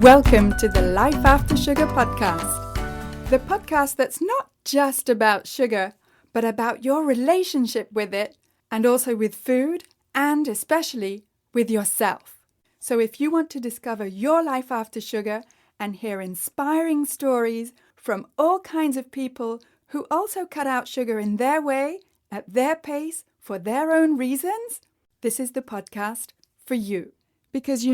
Welcome to the Life After Sugar podcast, the podcast that's not just about sugar, but about your relationship with it and also with food and especially with yourself. So if you want to discover your life after sugar and hear inspiring stories from all kinds of people who also cut out sugar in their way, at their pace, for their own reasons, this is the podcast for you. Because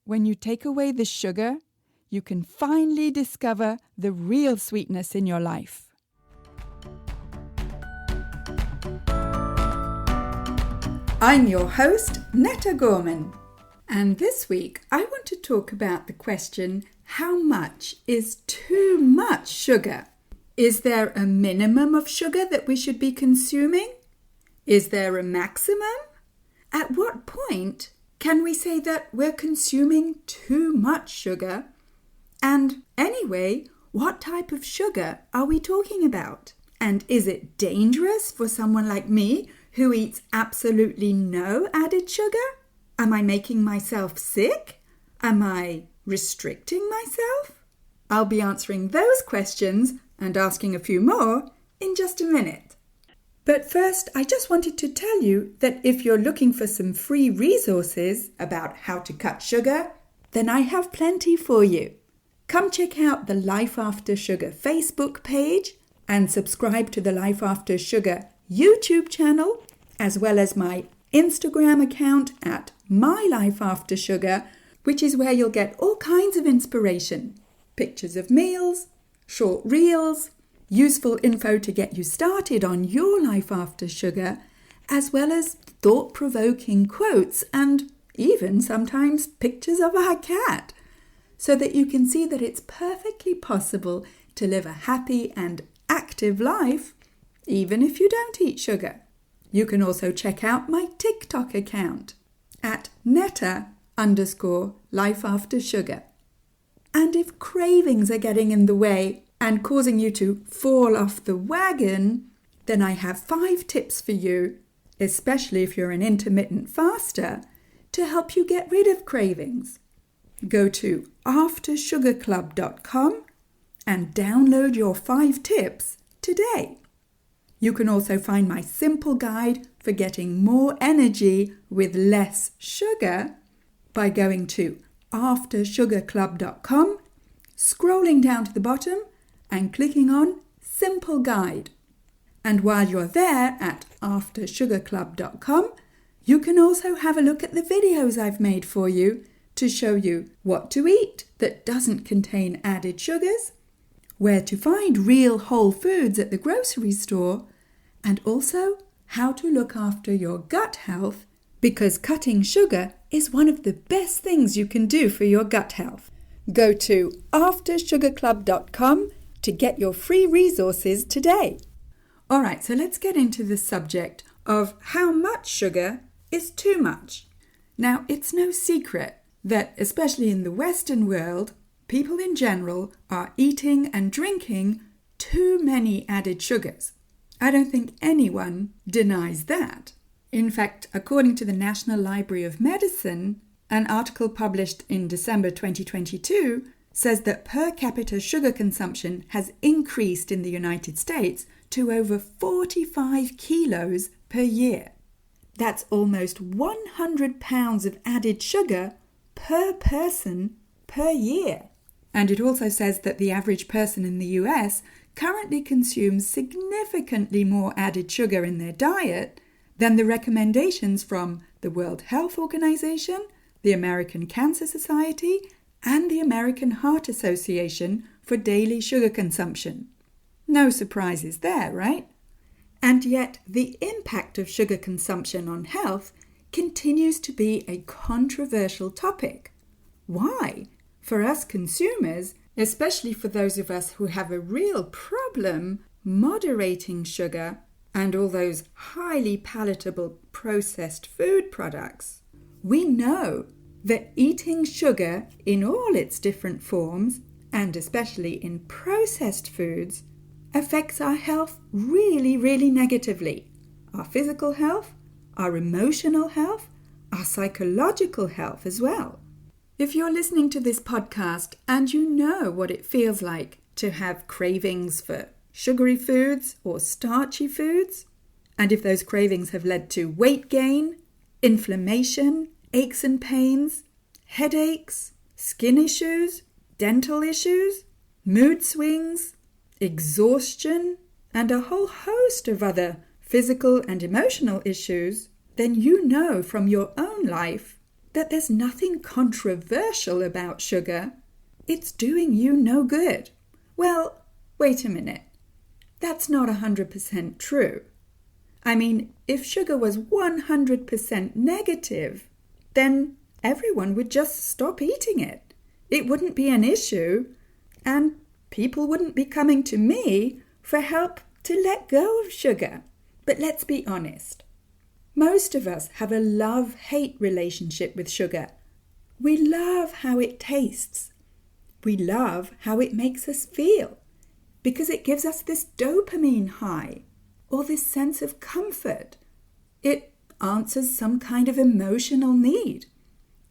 when you take away the sugar, you can finally discover the real sweetness in your life. I'm your host, Netta Gorman. And this week, I want to talk about the question, how much is too much sugar? Is there a minimum of sugar that we should be consuming? Is there a maximum? At what point can we say that we're consuming too much sugar? And anyway, what type of sugar are we talking about? And is it dangerous for someone like me who eats absolutely no added sugar? Am I making myself sick? Am I restricting myself? I'll be answering those questions and asking a few more in just a minute. But first, I just wanted to tell you that if you're looking for some free resources about how to cut sugar, then I have plenty for you. Come check out the Life After Sugar Facebook page and subscribe to the Life After Sugar YouTube channel, as well as my Instagram account at My Life After Sugar, which is where you'll get all kinds of inspiration. Pictures of meals, short reels, useful info to get you started on your life after sugar, as well as thought-provoking quotes and even sometimes pictures of our cat, so that you can see that it's perfectly possible to live a happy and active life, even if you don't eat sugar. You can also check out my TikTok account at Netta_lifeaftersugar. And if cravings are getting in the way and causing you to fall off the wagon, then I have 5 tips for you, especially if you're an intermittent faster, to help you get rid of cravings. Go to aftersugarclub.com and download your 5 tips today. You can also find my simple guide for getting more energy with less sugar by going to aftersugarclub.com, scrolling down to the bottom and clicking on Simple Guide. And while you're there at aftersugarclub.com, you can also have a look at the videos I've made for you to show you what to eat that doesn't contain added sugars, where to find real whole foods at the grocery store, and also how to look after your gut health, because cutting sugar is one of the best things you can do for your gut health. Go to aftersugarclub.com to get your free resources today. All right, so let's get into the subject of how much sugar is too much. Now, it's no secret that, especially in the Western world, people in general are eating and drinking too many added sugars. I don't think anyone denies that. In fact, according to the National Library of Medicine, an article published in December 2022 says that per capita sugar consumption has increased in the United States to over 45 kilos per year. That's almost 100 pounds of added sugar per person per year. And it also says that the average person in the US currently consumes significantly more added sugar in their diet than the recommendations from the World Health Organization, the American Cancer Society, and the American Heart Association for daily sugar consumption. No surprises there, right? And yet, the impact of sugar consumption on health continues to be a controversial topic. Why? For us consumers, especially for those of us who have a real problem moderating sugar and all those highly palatable processed food products, we know that eating sugar in all its different forms, and especially in processed foods, affects our health really, really negatively. Our physical health, our emotional health, our psychological health as well. If you're listening to this podcast and you know what it feels like to have cravings for sugary foods or starchy foods, and if those cravings have led to weight gain, inflammation, aches and pains, headaches, skin issues, dental issues, mood swings, exhaustion, and a whole host of other physical and emotional issues, then you know from your own life that there's nothing controversial about sugar. It's doing you no good. Well, wait a minute. That's not 100% true. I mean, if sugar was 100% negative, then everyone would just stop eating it. It wouldn't be an issue, and people wouldn't be coming to me for help to let go of sugar. But let's be honest. Most of us have a love-hate relationship with sugar. We love how it tastes. We love how it makes us feel because it gives us this dopamine high or this sense of comfort. It answers some kind of emotional need,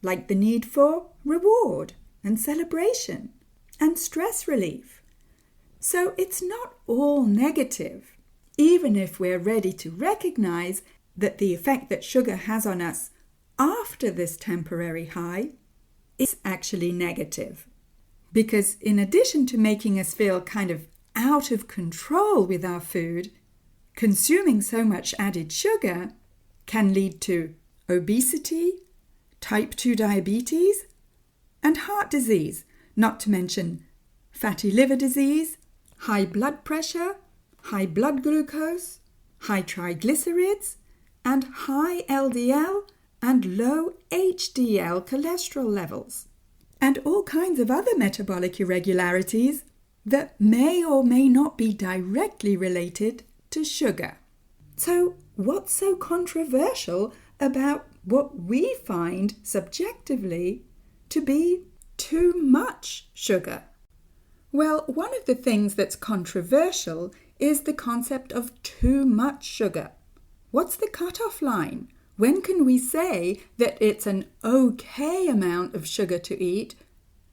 like the need for reward and celebration and stress relief. So it's not all negative, even if we're ready to recognize that the effect that sugar has on us after this temporary high is actually negative. Because in addition to making us feel kind of out of control with our food, consuming so much added sugar can lead to obesity, type 2 diabetes, and heart disease, not to mention fatty liver disease, high blood pressure, high blood glucose, high triglycerides, and high LDL and low HDL cholesterol levels, and all kinds of other metabolic irregularities that may or may not be directly related to sugar. So what's so controversial about what we find subjectively to be too much sugar? Well, one of the things that's controversial is the concept of too much sugar. What's the cutoff line? When can we say that it's an okay amount of sugar to eat,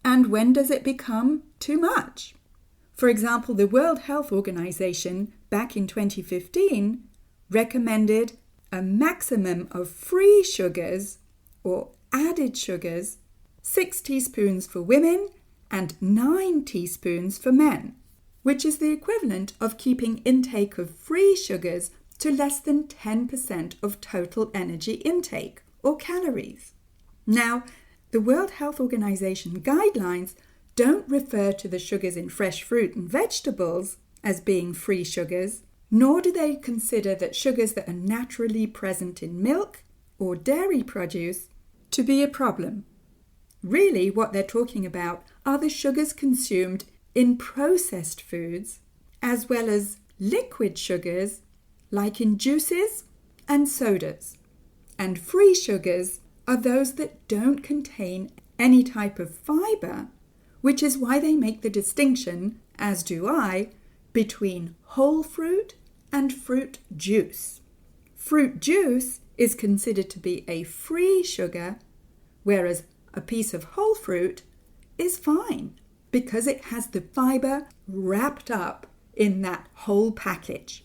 and when does it become too much? For example, the World Health Organization back in 2015 recommended a maximum of free sugars or added sugars, 6 teaspoons for women and 9 teaspoons for men, which is the equivalent of keeping intake of free sugars to less than 10% of total energy intake or calories. Now, the World Health Organization guidelines don't refer to the sugars in fresh fruit and vegetables as being free sugars, nor do they consider that sugars that are naturally present in milk or dairy produce to be a problem. Really, what they're talking about are the sugars consumed in processed foods, as well as liquid sugars like in juices and sodas. And free sugars are those that don't contain any type of fiber, which is why they make the distinction, as do I, between whole fruit and fruit juice. Fruit juice is considered to be a free sugar, whereas a piece of whole fruit is fine because it has the fiber wrapped up in that whole package.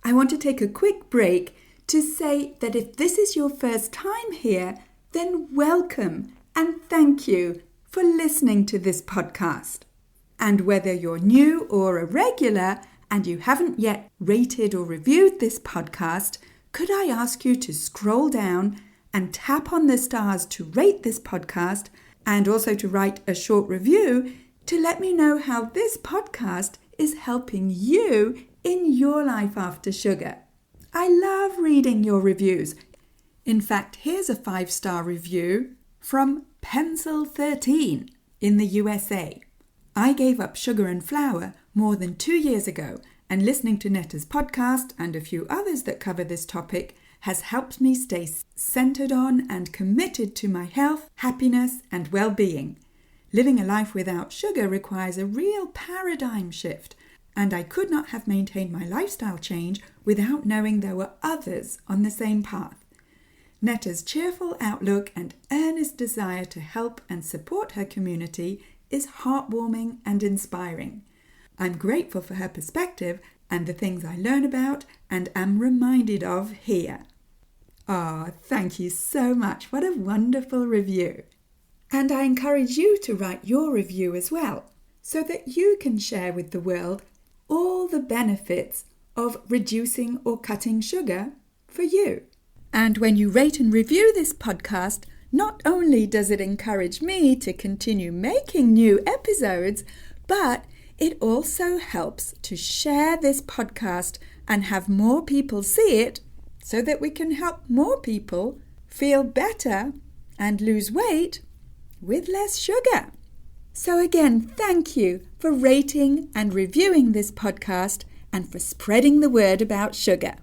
I want to take a quick break to say that if this is your first time here, then welcome and thank you for listening to this podcast. And whether you're new or a regular and you haven't yet rated or reviewed this podcast, could I ask you to scroll down and tap on the stars to rate this podcast and also to write a short review to let me know how this podcast is helping you in your life after sugar. I love reading your reviews. In fact, here's a 5-star review from Pencil13 in the USA. I gave up sugar and flour more than 2 years ago, and listening to Netta's podcast and a few others that cover this topic has helped me stay centered on and committed to my health, happiness, and well-being. Living a life without sugar requires a real paradigm shift, and I could not have maintained my lifestyle change without knowing there were others on the same path. Netta's cheerful outlook and earnest desire to help and support her community is heartwarming and inspiring. I'm grateful for her perspective and the things I learn about and am reminded of here. Thank you so much. What a wonderful review. And I encourage you to write your review as well, so that you can share with the world all the benefits of reducing or cutting sugar for you. And when you rate and review this podcast, not only does it encourage me to continue making new episodes, but it also helps to share this podcast and have more people see it so that we can help more people feel better and lose weight with less sugar. So again, thank you for rating and reviewing this podcast and for spreading the word about sugar.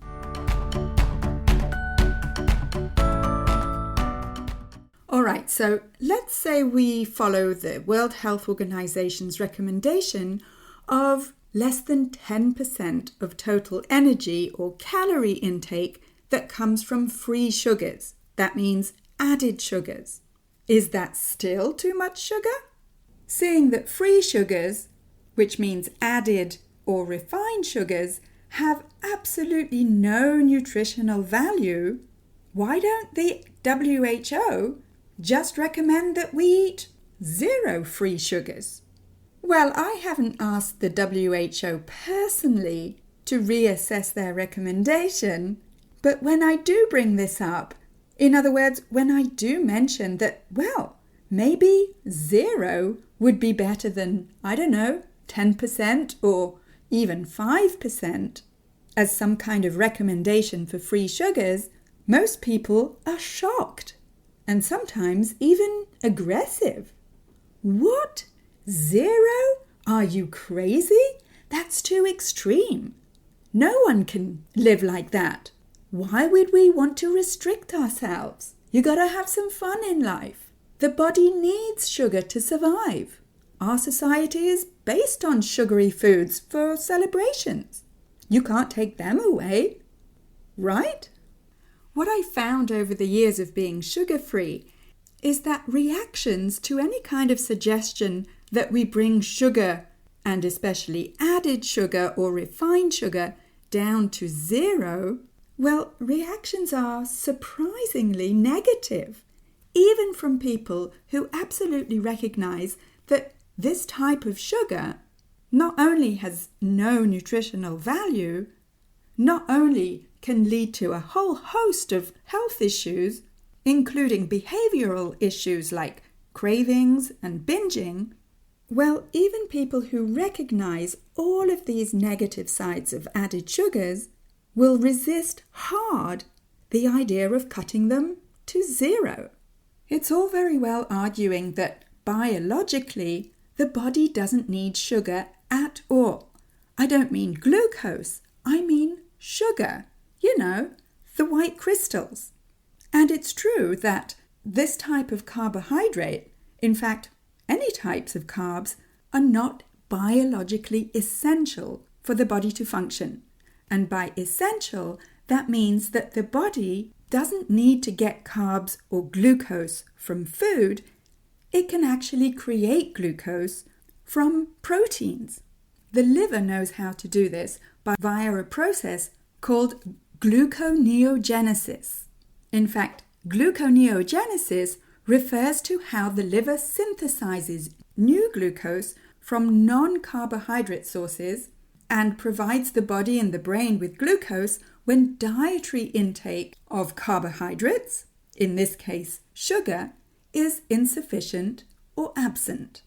All right, so let's say we follow the World Health Organization's recommendation of less than 10% of total energy or calorie intake that comes from free sugars. That means added sugars. Is that still too much sugar? Seeing that free sugars, which means added or refined sugars, have absolutely no nutritional value, why don't the WHO just recommend that we eat 0 free sugars? Well, I haven't asked the WHO personally to reassess their recommendation, but when I do bring this up, in other words, when I do mention that, well, maybe 0 would be better than, 10% or even 5% as some kind of recommendation for free sugars, most people are shocked and sometimes even aggressive. What? 0? Are you crazy? That's too extreme. No one can live like that. Why would we want to restrict ourselves? You gotta have some fun in life. The body needs sugar to survive. Our society is based on sugary foods for celebrations. You can't take them away, right? What I found over the years of being sugar-free is that reactions to any kind of suggestion that we bring sugar, and especially added sugar or refined sugar, down to 0, well, reactions are surprisingly negative, even from people who absolutely recognize that this type of sugar not only has no nutritional value, not only can lead to a whole host of health issues, including behavioral issues like cravings and binging, well, even people who recognize all of these negative sides of added sugars will resist hard the idea of cutting them to 0. It's all very well arguing that biologically the body doesn't need sugar at all. I don't mean glucose, I mean sugar. You know, the white crystals. And it's true that this type of carbohydrate, in fact, any types of carbs, are not biologically essential for the body to function. And by essential, that means that the body doesn't need to get carbs or glucose from food. It can actually create glucose from proteins. The liver knows how to do this via a process called gluconeogenesis. In fact, gluconeogenesis refers to how the liver synthesizes new glucose from non-carbohydrate sources and provides the body and the brain with glucose when dietary intake of carbohydrates, in this case sugar, is insufficient or absent.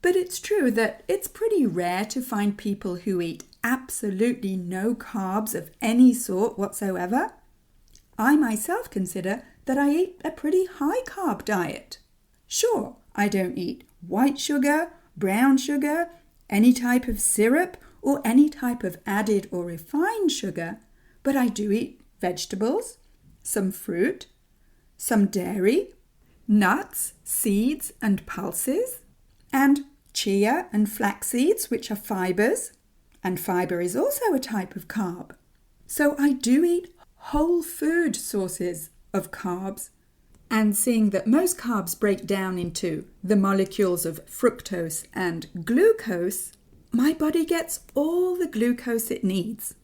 But it's true that it's pretty rare to find people who eat absolutely no carbs of any sort whatsoever. I myself consider that I eat a pretty high carb diet. Sure, I don't eat white sugar, brown sugar, any type of syrup, or any type of added or refined sugar, but I do eat vegetables, some fruit, some dairy, nuts, seeds and pulses, and chia and flax seeds, which are fibers, And fibre is also a type of carb. So I do eat whole food sources of carbs. And seeing that most carbs break down into the molecules of fructose and glucose, my body gets all the glucose it needs,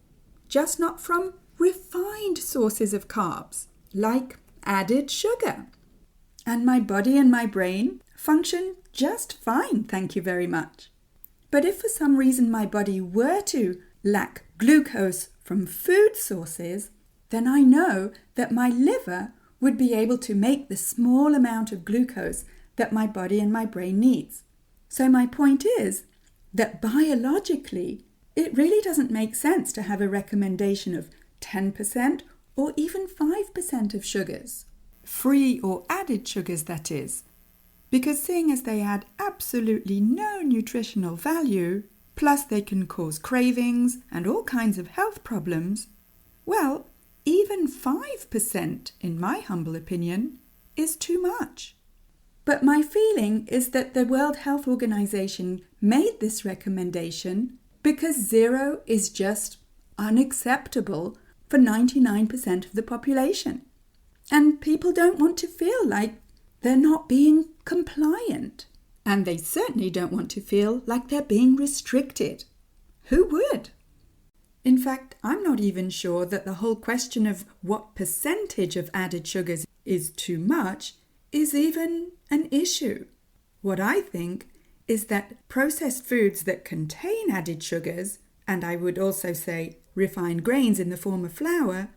just not from refined sources of carbs, like added sugar. And my body and my brain function just fine, thank you very much. But if for some reason my body were to lack glucose from food sources, then I know that my liver would be able to make the small amount of glucose that my body and my brain needs. So my point is that biologically, it really doesn't make sense to have a recommendation of 10% or even 5% of sugars. Free or added sugars, that is. Because seeing as they add absolutely no nutritional value, plus they can cause cravings and all kinds of health problems, well, even 5%, in my humble opinion, is too much. But my feeling is that the World Health Organization made this recommendation because 0 is just unacceptable for 99% of the population. And people don't want to feel like they're not being compliant. And they certainly don't want to feel like they're being restricted. Who would? In fact, I'm not even sure that the whole question of what percentage of added sugars is too much is even an issue. What I think is that processed foods that contain added sugars, and I would also say refined grains in the form of flour,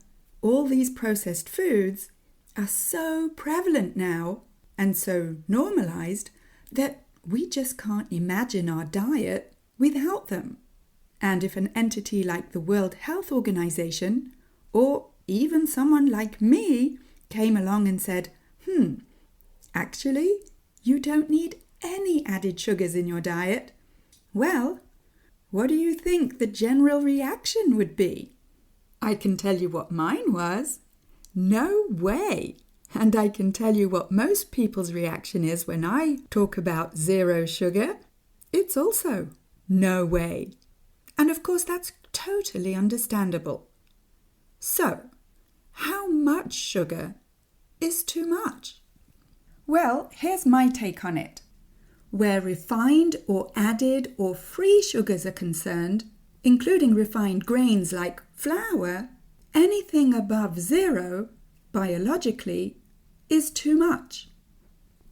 all these processed foods are so prevalent now and so normalized that we just can't imagine our diet without them. And if an entity like the World Health Organization, or even someone like me, came along and said, actually, you don't need any added sugars in your diet, well, what do you think the general reaction would be? I can tell you what mine was. No way. And I can tell you what most people's reaction is when I talk about 0 sugar. It's also no way. And of course, that's totally understandable. So, how much sugar is too much? Well, here's my take on it. Where refined or added or free sugars are concerned, including refined grains like flour, anything above 0, biologically, is too much.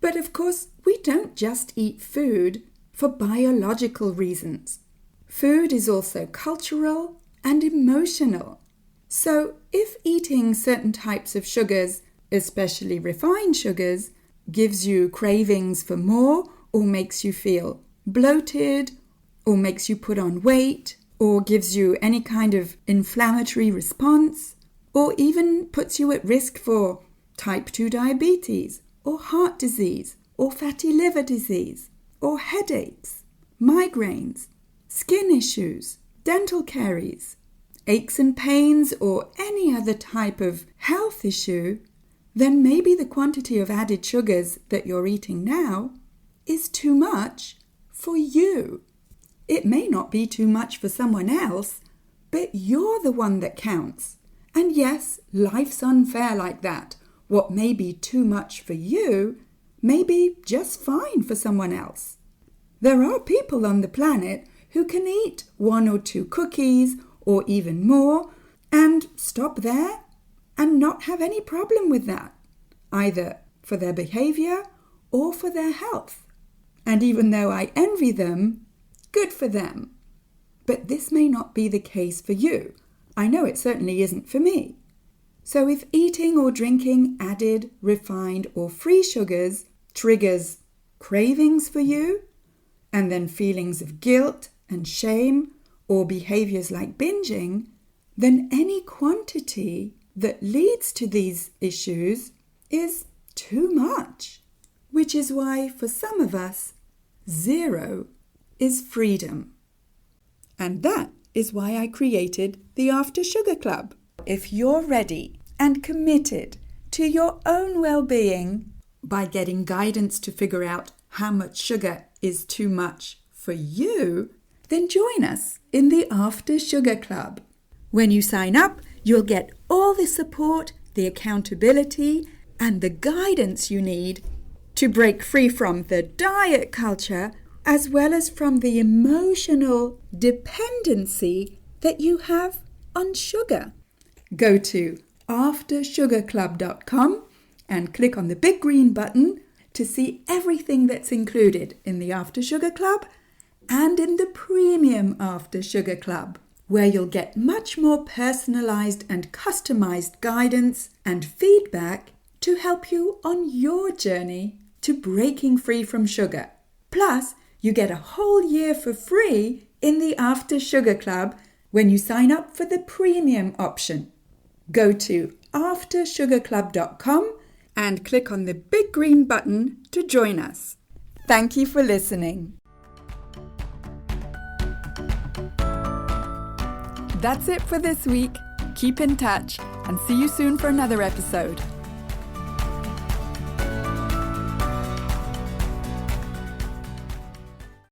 But of course, we don't just eat food for biological reasons. Food is also cultural and emotional. So if eating certain types of sugars, especially refined sugars, gives you cravings for more or makes you feel bloated or makes you put on weight or gives you any kind of inflammatory response or even puts you at risk for type 2 diabetes or heart disease or fatty liver disease or headaches, migraines, skin issues, dental caries, aches and pains, or any other type of health issue, then maybe the quantity of added sugars that you're eating now is too much for you. It may not be too much for someone else, but you're the one that counts. And yes, life's unfair like that. What may be too much for you may be just fine for someone else. There are people on the planet who can eat 1 or 2 cookies or even more and stop there and not have any problem with that, either for their behavior or for their health. And even though I envy them, good for them. But this may not be the case for you. I know it certainly isn't for me. So if eating or drinking added, refined or free sugars triggers cravings for you, and then feelings of guilt and shame or behaviors like binging, then any quantity that leads to these issues is too much. Which is why for some of us, 0 is freedom. And that is why I created the After Sugar Club. If you're ready and committed to your own well-being by getting guidance to figure out how much sugar is too much for you, then join us in the After Sugar Club. When you sign up, you'll get all the support, the accountability, and the guidance you need to break free from the diet culture as well as from the emotional dependency that you have on sugar. Go to aftersugarclub.com and click on the big green button to see everything that's included in the After Sugar Club and in the Premium After Sugar Club, where you'll get much more personalized and customized guidance and feedback to help you on your journey to breaking free from sugar. Plus, you get a whole year for free in the After Sugar Club when you sign up for the premium option. Go to aftersugarclub.com and click on the big green button to join us. Thank you for listening. That's it for this week. Keep in touch and see you soon for another episode.